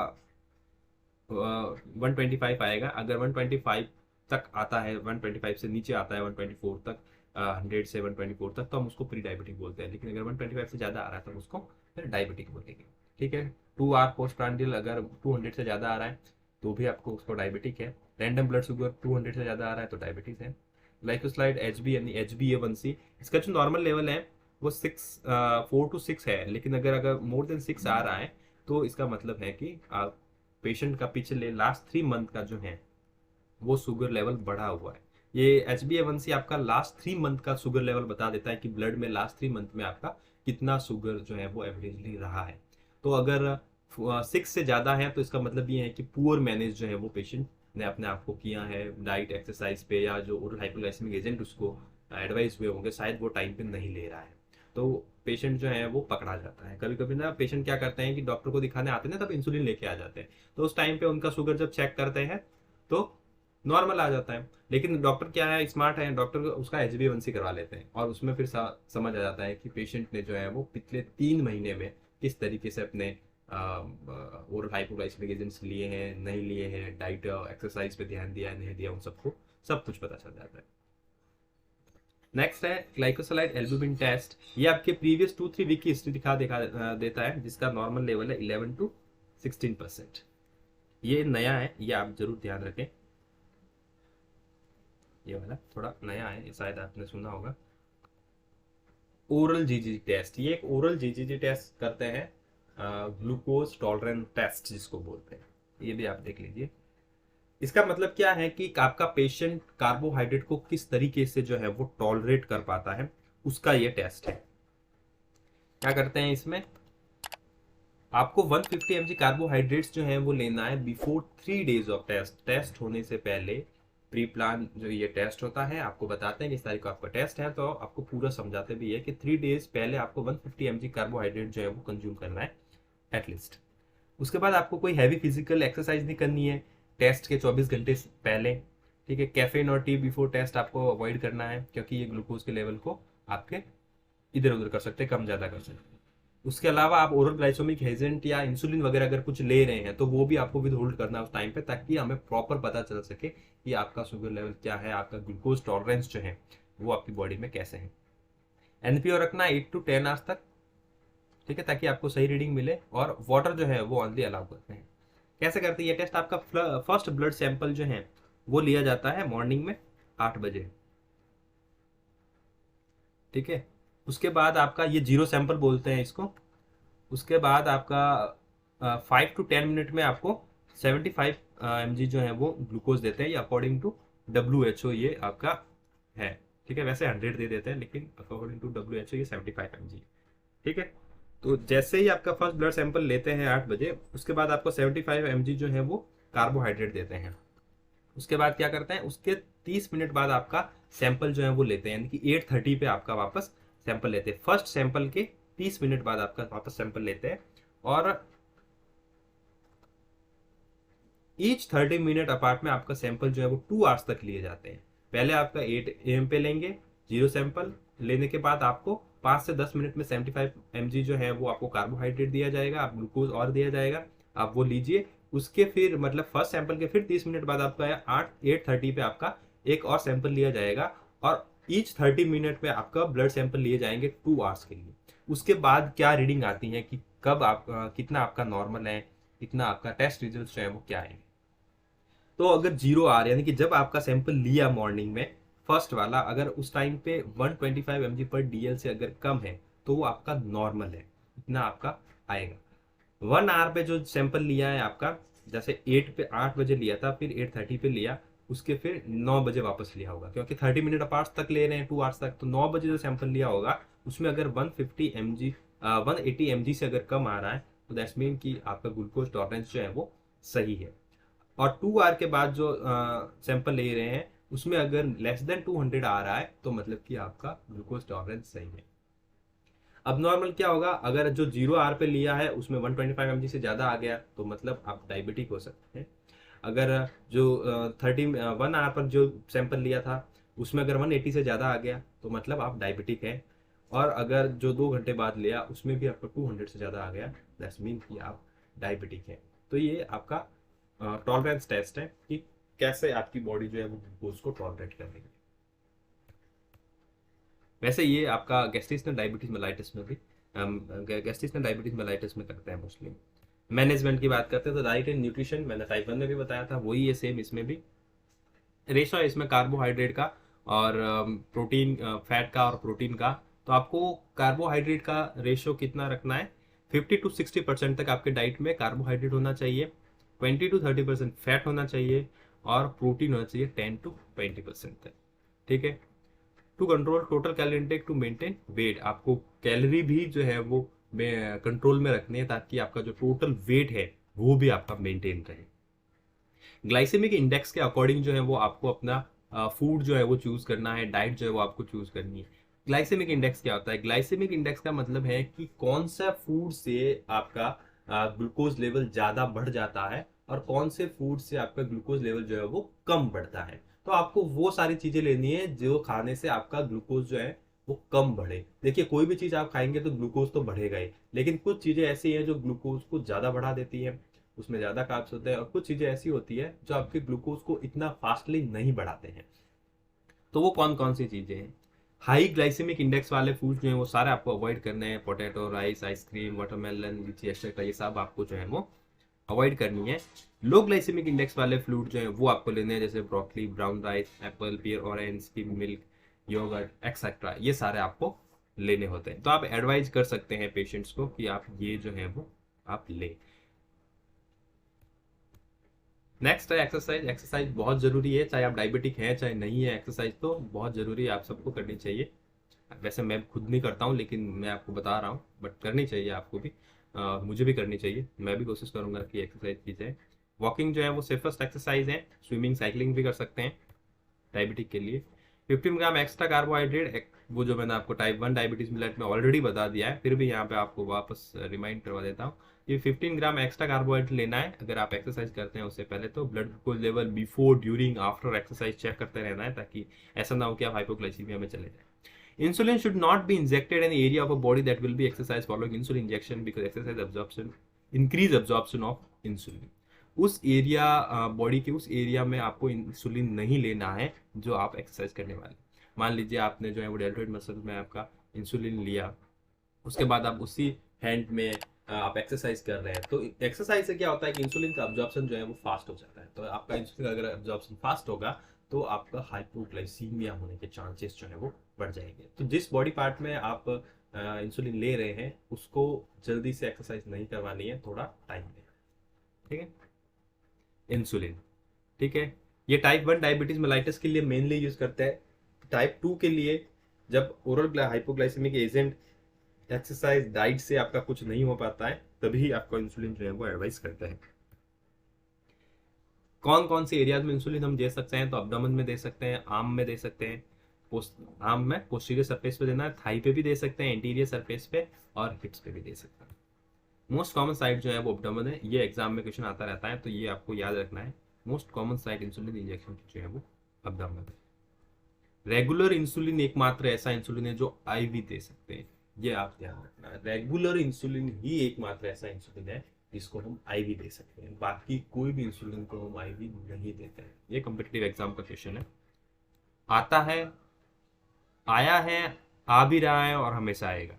Speaker 1: 125 आएगा। अगर 125 तक आता है, 125 से नीचे आता है 124 तक, 100 से 124 तक, तो हम उसको प्री डायबिटिक बोलते हैं। लेकिन अगर 125 से ज़्यादा आ रहा है तो हम उसको फिर डायबिटिक बोलेंगे। ठीक है। 2 आवर पोस्ट प्रांडियल अगर 200 से ज़्यादा आ रहा है तो भी आपको उसको डायबिटिक है। रैंडम ब्लड शुगर 200 से ज़्यादा आ रहा है तो डायबिटीज़ है। ग्लाइकोसाइड HB यानी HbA1c, इसका जो नॉर्मल लेवल है वो 4 to 6 है, लेकिन अगर मोर देन 6 आ रहा है तो इसका मतलब है कि आप पेशेंट का पिछले लास्ट 3 मंथ का जो है वो शुगर लेवल बढ़ा हुआ है। ये HbA1c आपका लास्ट 3 मंथ का शुगर लेवल बता देता है कि ब्लड में लास्ट 3 मंथ में आपका कितना शुगर जो है वो एवरेजली रहा है। तो अगर 6 से ज़्यादा है तो इसका मतलब ये है कि पुअर मैनेज जो है वो पेशेंट ने अपने आप को किया है, डाइट एक्सरसाइज पे, या जो ओरल हाइपोग्लाइसेमिक एजेंट उसको एडवाइस हुए होंगे शायद वो टाइम पे नहीं ले रहा है, तो पेशेंट जो है वो पकड़ा जाता है। कभी कभी ना पेशेंट क्या करते हैं कि डॉक्टर को दिखाने आते हैं ना, तब इंसुलिन लेके आ जाते हैं, तो उस टाइम पे उनका शुगर जब चेक करते हैं तो नॉर्मल आ जाता है। लेकिन डॉक्टर क्या है, स्मार्ट है, डॉक्टर उसका HbA1c करवा लेते हैं, और उसमें फिर समझ आ जाता है कि पेशेंट ने जो है वो पिछले 3 महीने में किस तरीके से अपने ओरल हाइपोग्लाइसेमिक एजेंट्स लिए हैं, नहीं लिए हैं, डाइट एक्सरसाइज पे ध्यान दिया है, नहीं दिया, उन सबको सब कुछ पता चल जाता है। नेक्स्ट है ग्लाइकोसाइड एल्बुमिन टेस्ट। ये आपके प्रीवियस 2-3 वीक की हिस्ट्री दिखा देता है, जिसका नॉर्मल लेवल है 11 to 16%। ये नया है, ये आप जरूर ध्यान रखें, ये वाला थोड़ा नया है, शायद आपने सुना होगा। ओरल GGG टेस्ट, ये एक ओरल GGG टेस्ट करते हैं, ग्लूकोज टॉलरेंस टेस्ट जिसको बोलते हैं, ये भी आप देख लीजिए। इसका मतलब क्या है कि आपका पेशेंट कार्बोहाइड्रेट को किस तरीके से जो है वो टॉलरेट कर पाता है, उसका ये टेस्ट है। क्या करते हैं इसमें, आपको 150 mg कार्बोहाइड्रेट्स जो है वो लेना है before 3 days of test. Test होने से पहले प्री प्लान जो ये टेस्ट होता है, आपको बताते हैं कि इस तारीख को आपका टेस्ट है, तो आपको पूरा समझाते भी है कि 3 days पहले आपको 150 mg कार्बोहाइड्रेट जो है वो कंज्यूम करना है एटलीस्ट। उसके बाद आपको कोई हैवी फिजिकल एक्सरसाइज नहीं करनी है टेस्ट के 24 घंटे पहले। ठीक है। कैफीन और टी बिफोर टेस्ट आपको अवॉइड करना है, क्योंकि ये ग्लूकोज के लेवल को आपके इधर उधर कर सकते हैं, कम ज़्यादा कर सकते हैं। उसके अलावा आप ओरल ग्लाइसेमिक एजेंट या इंसुलिन वगैरह अगर कुछ ले रहे हैं तो वो भी आपको विद होल्ड करना है उस टाइम पे, ताकि हमें प्रॉपर पता चल सके कि आपका शुगर लेवल क्या है, आपका ग्लूकोज टॉलरेंस जो है वो आपकी बॉडी में कैसे है। NPO रखना 8 to 10 आवर्स तक, ठीक है, ताकि आपको सही रीडिंग मिले। और वाटर जो है वो ऑनली अलाउ करते हैं। कैसे करते हैं ये टेस्ट, आपका फर्स्ट ब्लड सैंपल जो है वो लिया जाता है मॉर्निंग में 8 बजे। ठीक है। उसके बाद आपका ये 0 सैंपल बोलते हैं इसको। उसके बाद आपका 5 to 10 मिनट में आपको 75 mg जो है वो ग्लूकोज देते हैं, ये अकॉर्डिंग टू WHO ये आपका है। ठीक है। वैसे 100 दे देते हैं, लेकिन अकॉर्डिंग टू WHO ये 75 mg। ठीक है। तो जैसे ही आपका फर्स्ट ब्लड सैंपल लेते हैं 8 बजे, उसके बाद आपको 75 mg जो है वो कार्बोहाइड्रेट देते हैं। उसके बाद क्या करते हैं, उसके 30 मिनट बाद आपका सैंपल जो है वो लेते हैं, यानी कि 8:30 पे आपका वापस सैंपल लेते हैं। फर्स्ट सैंपल के 30 मिनट बाद आपका वापस सैंपल लेते हैं, और ईच 30 मिनट अपार्ट में आपका सैंपल जो है वो 2 आवर्स तक लिए जाते हैं। पहले आपका 8 AM पे लेंगे 0 सैंपल, लेने के बाद आपको 5 से 10 मिनट में 75 mg जो है वो आपको कार्बोहाइड्रेट दिया जाएगा, आप ग्लूकोज और दिया जाएगा, आप वो लीजिए। उसके फिर मतलब फर्स्ट सैंपल के फिर 30 मिनट बाद आपका 8:30 पे आपका एक और सैंपल लिया जाएगा, और ईच 30 मिनट में आपका ब्लड सैंपल लिए जाएंगे 2 आवर्स के लिए। उसके बाद क्या रीडिंग आती है कि कब आप कितना आपका नॉर्मल है, कितना आपका टेस्ट रिजल्ट जो है वो क्या है। तो अगर जीरो आर यानी कि जब आपका सैंपल लिया मॉर्निंग में फर्स्ट वाला, अगर उस टाइम पे 125 mg पर DL से अगर कम है तो वो आपका नॉर्मल है, इतना आपका आएगा। 1 आवर पे जो सैंपल लिया है आपका, जैसे 8 बजे लिया था, फिर 8:30 पे लिया, उसके फिर 9 बजे वापस लिया होगा, क्योंकि 30 मिनट अपार्ट तक ले रहे हैं 2 आवर्स तक, तो 9 बजे जो सैंपल लिया होगा उसमें अगर 180 mg से अगर कम आ रहा है तो दैट्स मीन कि आपका ग्लूकोज टॉलरेंस जो है वो सही है। और 2 आवर के बाद जो सैंपल ले रहे हैं उसमें अगर लेस देन 200 आ रहा है तो मतलब कि आपका ग्लूकोज टॉलरेंस सही है। अब नॉर्मल क्या होगा, अगर जो 0 आवर पे लिया है उसमें 125 mg से ज़्यादा आ गया तो मतलब आप डायबिटिक हो सकते हैं। अगर जो 1 आवर पर जो सैंपल लिया था उसमें अगर 180 से ज़्यादा आ गया तो मतलब आप डायबिटिक हैं। और अगर जो 2 घंटे बाद लिया उसमें भी आपको 200 से ज़्यादा आ गया, दैट्स मीन कि आप डायबिटिक हैं। तो ये आपका टॉलरेंस टेस्ट है कि कैसे आपकी बॉडी जो है वो ग्लूकोज को टॉलरेट कर रही है। वैसे ये आपका गैस्ट्रिशनल डायबिटीज मेलाइटिस में भी गैस्ट्रिशनल डायबिटीज मेलाइटिस में करते हैं मोस्टली। मैनेजमेंट की बात करते हैं तो डाइट एंड न्यूट्रिशन मैंने टाइप 1 में भी बताया था, वही है सेम इसमें भी। रेशो है इसमें कार्बोहाइड्रेट का और प्रोटीन, फैट का और प्रोटीन का। तो आपको कार्बोहाइड्रेट का रेशो कितना रखना है, 50 to 60% तक आपके डाइट में कार्बोहाइड्रेट होना चाहिए, 20 to 30% फैट होना चाहिए और प्रोटीन होना चाहिए 10 to 20% तक। ठीक है। To control total calorie intake to maintain weight, आपको कैलोरी भी जो है वो कंट्रोल में रखनी है ताकि आपका जो टोटल वेट है वो भी आपका मेंटेन रहे। ग्लाइसेमिक इंडेक्स के अकॉर्डिंग जो है वो आपको अपना फूड जो है वो चूज करना है, डाइट जो है वो आपको चूज करनी है। ग्लाइसेमिक इंडेक्स क्या होता है, ग्लाइसेमिक इंडेक्स का मतलब है कि कौन सा फूड से आपका ग्लूकोज लेवल ज्यादा बढ़ जाता है और कौन से फूड से आपका ग्लूकोज लेवल जो है वो कम बढ़ता है। तो आपको वो सारी चीजें लेनी है जो खाने से आपका ग्लूकोज जो है वो कम बढ़े। देखिए कोई भी चीज आप खाएंगे तो ग्लूकोज तो बढ़ेगा ही, लेकिन कुछ चीजें ऐसी हैं जो ग्लूकोज को ज्यादा बढ़ा देती है, उसमें ज्यादा कार्ब्स होते हैं, और कुछ चीजें ऐसी होती है जो आपके ग्लूकोज को इतना फास्टली नहीं बढ़ाते हैं। तो वो कौन कौन सी चीजें हैं, हाई ग्लाइसेमिक इंडेक्स वाले फूड जो है वो सारे आपको अवॉइड करने हैं, पोटैटो, राइस, आइसक्रीम, वाटरमेलन, लीची एक्सेट्रा, ये सब आपको जो है वो अवॉइड करनी है। लो ग्लाइसेमिक इंडेक्स वाले फ्रूट जो है वो आपको लेने हैं, जैसे broccoli, brown rice, apple, pear, orange, skim milk, yoghurt etcetera, ये सारे आपको लेने होते हैं। तो आप एडवाइज कर सकते हैं पेशेंट्स को कि आप ये जो है वो आप लें। नेक्स्ट है एक्सरसाइज। एक्सरसाइज बहुत जरूरी है, चाहे आप डायबिटिक हैं चाहे नहीं है, एक्सरसाइज तो बहुत जरूरी है, आप सबको करनी चाहिए। वैसे मैं खुद नहीं करता हूँ लेकिन मैं आपको बता रहा हूँ, बट करनी चाहिए आपको भी। मुझे भी करनी चाहिए, मैं भी कोशिश करूंगा कि एक्सरसाइज की जाए। वॉकिंग जो है वो सेफेस्ट एक्सरसाइज है, स्विमिंग, साइकिलिंग भी कर सकते हैं डायबिटिक के लिए। 15 ग्राम एक्स्ट्रा कार्बोहाइड्रेट, वो जो मैंने आपको टाइप 1 डायबिटीज मिलेट में ऑलरेडी बता दिया है, फिर भी यहाँ पे आपको वापस रिमाइंड करवा देता हूँ। ये 15 ग्राम एक्स्ट्रा कार्बोहाइड्रेट लेना है अगर आप एक्सरसाइज करते हैं उससे पहले। तो blood glucose level before, during, after exercise check करते रहना है ताकि ऐसा ना हो कि आप हाइपोग्लाइसीमिया में चले जाए। Insulin should not be injected in the area of a body that will be exercised following insulin injection because exercise absorption increase absorption of insulin। उस एरिया, बॉडी के उस एरिया में आपको इंसुलिन नहीं लेना है जो आप एक्सरसाइज करने वाले। मान लीजिए आपने जो है वो डेल्टोइड मसल में आपका इंसुलिन लिया, उसके बाद आप उसी हैंड में आप एक्सरसाइज कर रहे हैं, तो एक्सरसाइज से क्या होता है कि इंसुलिन का अब्जॉर्प्शन जो है वो फास्ट हो जाता है। तो आपका इंसुलिन अगर अब्जॉर्प्शन फास्ट होगा तो आपका हाइपोग्लाइसीमिया होने के चांसेस जो है वो बढ़ जाएंगे। तो जिस बॉडी पार्ट में आप इंसुलिन ले रहे हैं उसको जल्दी से एक्सरसाइज नहीं करवानी है, थोड़ा टाइम लेना। ठीक है, इंसुलिन। ठीक है, ये टाइप 1 डायबिटीज मेलाइटिस के लिए मेनली यूज करते हैं। टाइप 2 के लिए जब oral hypoglycaemic agent, exercise, diet से आपका कुछ नहीं हो पाता है तभी आपको इंसुलिन जो है वो एडवाइस करते हैं। कौन कौन से एरियाज में इंसुलिन हम दे सकते हैं, तो अब्डोमेन में दे सकते हैं, आर्म में दे सकते हैं, आर्म में पोस्टीरियर सरफेस पे देना है, थाई पे भी दे सकते हैं, एंटीरियर सरफेस पे और हिप्स पे भी दे सकते हैं। मोस्ट कॉमन साइट जो है वो अब्डोमेन है, ये एग्जाम में क्वेश्चन आता रहता है तो ये आपको याद रखना है। Most common site insulin injection की जो है वो अब्डोमेन है। रेगुलर इंसुलिन एकमात्र ऐसा इंसुलिन है जो आईवी दे सकते हैं, ये आप ध्यान रखना है। रेगुलर इंसुलिन ही एकमात्र ऐसा इंसुलिन है जिसको हम आईवी दे सकते हैं, बाकी कोई भी इंसुलिन को हम आईवी नहीं देते हैं। ये कॉम्पिटिटिव एग्जाम का क्वेश्चन है, आता है, आया है, आ भी रहा है और हमेशा आएगा।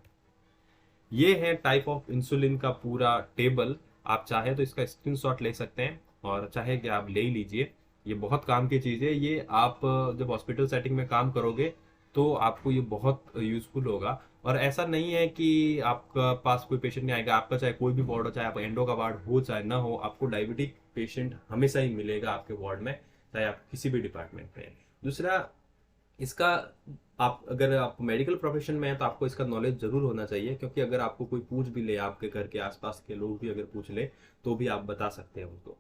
Speaker 1: ये है टाइप ऑफ इंसुलिन का पूरा टेबल। आप चाहे तो इसका स्क्रीनशॉट ले सकते हैं और चाहे कि आप ले ही लीजिए। ये बहुत काम की चीज़ है। ये आप जब हॉस्पिटल सेटिंग में काम करोगे तो आपको ये बहुत यूजफुल होगा। और ऐसा नहीं है कि आपका पास कोई पेशेंट नहीं आएगा, आपका चाहे कोई भी वार्ड हो, चाहे आप एंडो का वार्ड हो चाहे ना हो, आपको डायबिटिक पेशेंट हमेशा ही मिलेगा आपके वार्ड में, चाहे आप किसी भी डिपार्टमेंट में हैं। दूसरा, इसका आप अगर आप मेडिकल प्रोफेशन में हैं तो आपको इसका नॉलेज जरूर होना चाहिए, क्योंकि अगर आपको कोई पूछ भी ले, आपके घर के आसपास के लोग भी अगर पूछ ले तो भी आप बता सकते हैं उनको।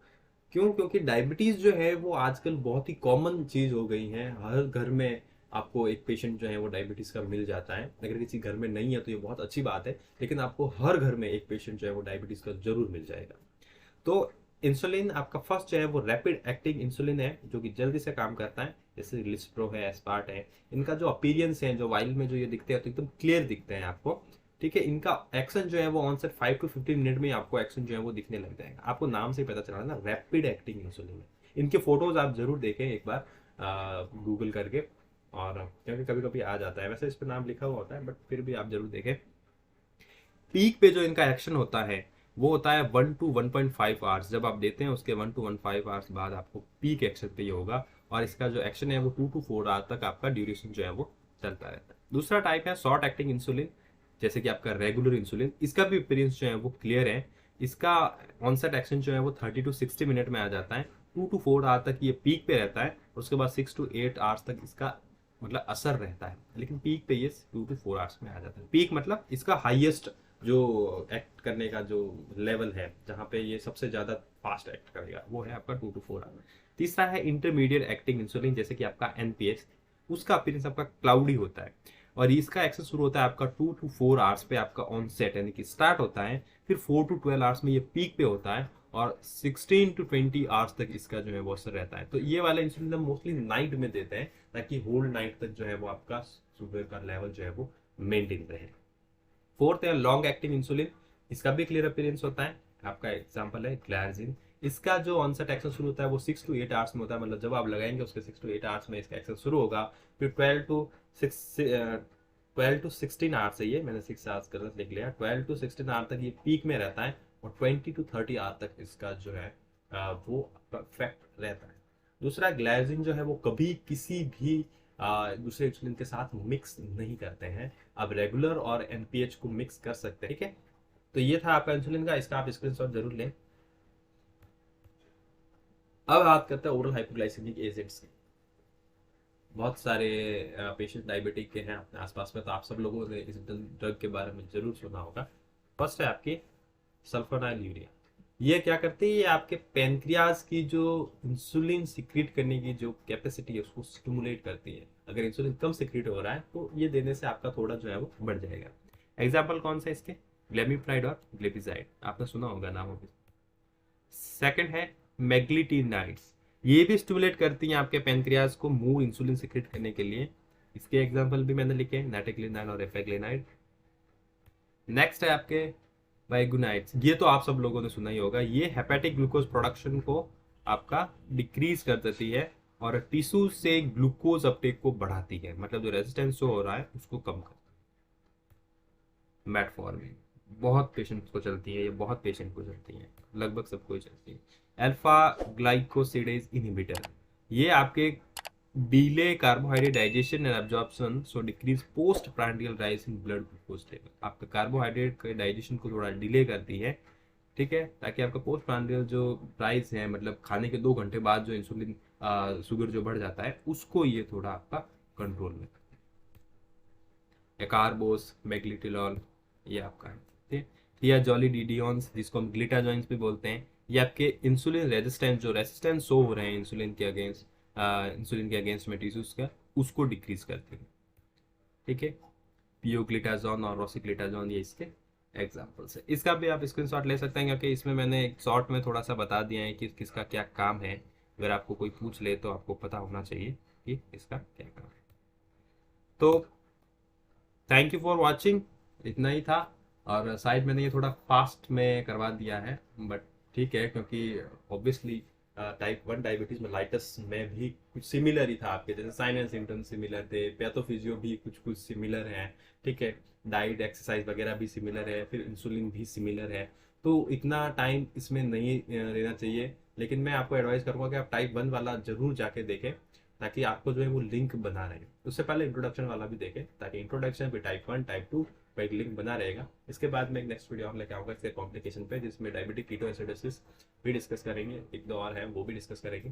Speaker 1: क्यों? क्योंकि डायबिटीज जो है वो आजकल बहुत ही कॉमन चीज हो गई है। हर घर में आपको एक पेशेंट जो है वो डायबिटीज का मिल जाता है। अगर किसी घर में नहीं है तो ये बहुत अच्छी बात है, लेकिन आपको हर घर में एक पेशेंट जो है वो डायबिटीज का जरूर मिल जाएगा। तो इंसुलिन आपका फर्स्ट जो है वो रैपिड एक्टिंग इंसुलिन है, जो कि जल्दी से काम करता है। जैसे लिस्प्रो है, एस्पार्ट है, इनका जो अपीरियंस है, जो वाइल में जो ये दिखते हैं तो एकदम क्लियर दिखते हैं आपको। ठीक है, इनका एक्शन जो है वो ऑन सेट 5 to 15 मिनट में आपको एक्शन जो है वो दिखने लग जाएगा। आपको नाम से ही पता चला ना, रैपिड एक्टिंग इंसुलिन है। इनके फोटोज आप जरूर देखें एक बार गूगल करके, और क्योंकि कभी कभी आ जाता है, वैसे इस पर नाम लिखा हुआ होता है बट फिर भी आप जरूर देखें। पीक पे जो इनका एक्शन होता है वो होता है 1 to 1.5 आवर्स। जब आप देते हैं उसके 1 to 1.5 आवर्स बाद आपको पीक एक्शन पे होगा, और इसका जो एक्शन है वो 2 to 4 आवर तक आपका ड्यूरेशन जो है वो चलता रहता है। दूसरा टाइप है शॉर्ट एक्टिंग इंसुलिन, जैसे कि आपका रेगुलर इंसुलिन। इसका भी अपीयरेंस जो है वो क्लियर है। इसका ऑनसेट एक्शन जो है वो 30 to 60 मिनट में आ जाता है। 2 to 4 आवर तक ये पीक पे रहता है, और उसके बाद 6 to 8 आवर्स तक इसका मतलब असर रहता है, लेकिन पीक पे ये 2 to 4 आवर्स में आ जाता है। पीक मतलब इसका हाईएस्ट जो एक्ट करने का जो लेवल है, जहां पे ये सबसे ज्यादा फास्ट एक्ट करेगा, वो है आपका 2 to 4 आवर। तीसरा है इंटरमीडिएट एक्टिंग इंसुलिन, जैसे कि आपका एनपीएस। उसका अपीयरेंस आपका क्लाउडी होता है, और इसका एक्शन शुरू होता है आपका 2 to 4 आवर्स पे आपका ऑन सेट यानी कि स्टार्ट होता है। फिर 4 to 12 आवर्स में ये पीक पे होता है, और 16 to 20 आवर्स तक इसका जो है वो असर रहता है। तो ये वाला इंसुलिन हम मोस्टली नाइट में देते हैं, ताकि होल नाइट तक जो है वो आपका शुगर का लेवल जो है वो मेंटेन रहे। फोर्थ है लॉन्ग एक्टिंग इंसुलिन। इसका भी क्लियर अपीयरेंस होता है। आपका एग्जांपल है ग्लैर्जिन। इसका जो ऑनसेट एक्शन शुरू होता है वो 6 to 8 आवर्स में होता है, मतलब जब आप लगाएंगे उसके 6 to 8 आवर्स में इसका एक्शन शुरू होगा। फिर 12 to 16 आवर्स है, ये मैंने 6 आवर्स गलत लिख लिया, 12 to 16 आवर तक ये पीक में रहता है, और 20 to 30 आवर तक इसका जो है वो परफेक्ट रहता है। दूसरा, ग्लाइसिन जो है वो कभी किसी भी दूसरे इंसुलिन के साथ मिक्स नहीं करते हैं। आप रेगुलर और एनपीएच को मिक्स कर सकते हैं। ठीक है, तो ये था आपका इंसुलिन का, इसका आप स्क्रीनशॉट जरूर लें। अब बात करते हैं ओरल हाइपोग्लाइसेमिक एजेंट्स की। बहुत सारे पेशेंट डायबिटिक के हैं अपने आसपास में, तो आप सब लोगों ने इस ड्रग के बारे में जरूर सुना होगा। फर्स्ट है आपकी सल्फोनाइल यूरिया। ये क्या करती है? ये आपके पेनक्रियाज की जो इंसुलिन सिक्रीट करने की जो कैपेसिटी है उसको स्टिमुलेट करती है। अगर इंसुलिन कम सिक्रीट हो रहा है तो ये देने से आपका थोड़ा जो है वो बढ़ जाएगा। एग्जाम्पल कौन सा है इसके? ग्लेमिफ्राइड और ग्लिपिजाइड, आपने सुना होगा नाम अभी। सेकंड है मेग्लिटिनाइड्स। ये भी स्टिमुलेट करती हैं आपके पेनक्रियाज को मूव इंसुलिन सिक्रीट करने के लिए। इसके एग्जाम्पल भी मैंने लिखे हैं, नाइट्रोग्लिनाइड और एफेग्लिनाइड। नेक्स्ट है आपके वाइगुनाइड्स। ये तो आप सब लोगों ने सुना ही होगा। ये हेपेटिक ग्लूकोज प्रोडक्शन को आपका डिक्रीज कर देती है, और टिश्यू से ग्लूकोज अपटेक को बढ़ाती है, मतलब जो रेजिस्टेंस हो रहा है उसको कम करती है। मेटफॉर्मिन बहुत पेशेंट को चलती है, ये बहुत पेशेंट को चलती है, लगभग सबको ही चलती है। अल्फा ग्लाइकोसिडेज इनहिबिटर, ये आपके delay carbohydrate digestion and absorption, so decrease post prandial rise in blood glucose level. आपका कार्बोहाइड्रेट के डाइजेशन को थोड़ा डिले करती है, ठीक है, ताकि आपका पोस्ट प्रांडियल जो राइज है, मतलब खाने के 2 घंटे बाद जो इंसुलिन शुगर जो बढ़ जाता है उसको ये थोड़ा आपका कंट्रोल में करती है। एकार्बोस, मेग्लिटिलॉल, ये आपका है, ठीक है। या जॉलिडिडियंस, जिसको हम ग्लिटाजॉइंस भी बोलते हैं, ये आपके इंसुलिन रेजिस्टेंस, जो रेजिस्टेंस शो हो रहे हैं इंसुलिन के अगेंस्ट में टिश्यूज का, उसको डिक्रीज करते हैं। ठीक है, पियोग्लिटाजॉन और रोसिग्लिटाजॉन ये इसके एग्जाम्पल्स है। इसका भी आप स्क्रीनशॉट ले सकते हैं, क्योंकि इसमें मैंने एक शॉर्ट में थोड़ा सा बता दिया है कि किसका क्या काम है। अगर आपको कोई पूछ ले तो आपको पता होना चाहिए कि इसका क्या काम है। तो थैंक यू फॉर वॉचिंग, इतना ही था। और शायद मैंने ये थोड़ा फास्ट में करवा दिया है, बट ठीक है, क्योंकि ऑब्वियसली टाइप 1 डायबिटीज मेलाइटस में भी कुछ सिमिलर ही था आपके जैसे, साइन एंड सिम्टम्स सिमिलर थे, पैथोफिजियो भी कुछ कुछ सिमिलर है, ठीक है, डाइट एक्सरसाइज वगैरह भी सिमिलर है, फिर इंसुलिन भी सिमिलर है। तो इतना टाइम इसमें नहीं लेना चाहिए। लेकिन मैं आपको एडवाइस करूंगा कि आप टाइप 1 वाला जरूर जाके देखें, ताकि आपको जो है वो लिंक बना रहे। उससे पहले इंट्रोडक्शन वाला भी देखें, ताकि इंट्रोडक्शन पे टाइप 1 टाइप 2 पर एक लिंक बना रहेगा। इसके बाद मैं एक नेक्स्ट वीडियो हम लेके आऊँगा इसके कॉम्प्लिकेशन पे, जिसमें डायबिटिक कीटोएसिडोसिस भी डिस्कस करेंगे, एक दो और है वो भी डिस्कस करेंगे।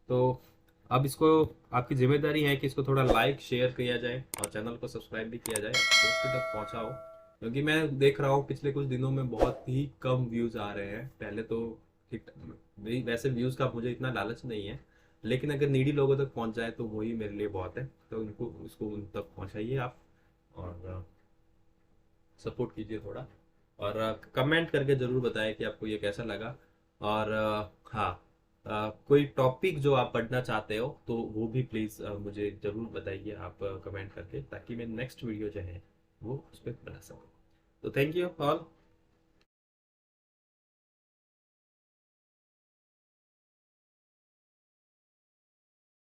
Speaker 1: तो अब इसको आपकी जिम्मेदारी है कि इसको थोड़ा लाइक शेयर किया जाए और चैनल को सब्सक्राइब भी किया जाए, दोस्तों तक पहुंचाओ। क्योंकि मैं देख रहा हूँ पिछले कुछ दिनों में बहुत ही कम व्यूज़ आ रहे हैं। पहले तो वैसे व्यूज़ का मुझे इतना लालच नहीं है, लेकिन अगर नीडी लोगों तक पहुंच जाए तो वही मेरे लिए बहुत है। तो उनको उसको उन तक पहुंचाइए आप, और सपोर्ट कीजिए थोड़ा, और कमेंट करके ज़रूर बताएं कि आपको ये कैसा लगा। और हाँ, कोई टॉपिक जो आप पढ़ना चाहते हो तो वो भी प्लीज़ मुझे ज़रूर बताइए आप कमेंट करके, ताकि मैं नेक्स्ट वीडियो जो है वो उस पर बना सकूँ। तो थैंक यू ऑल।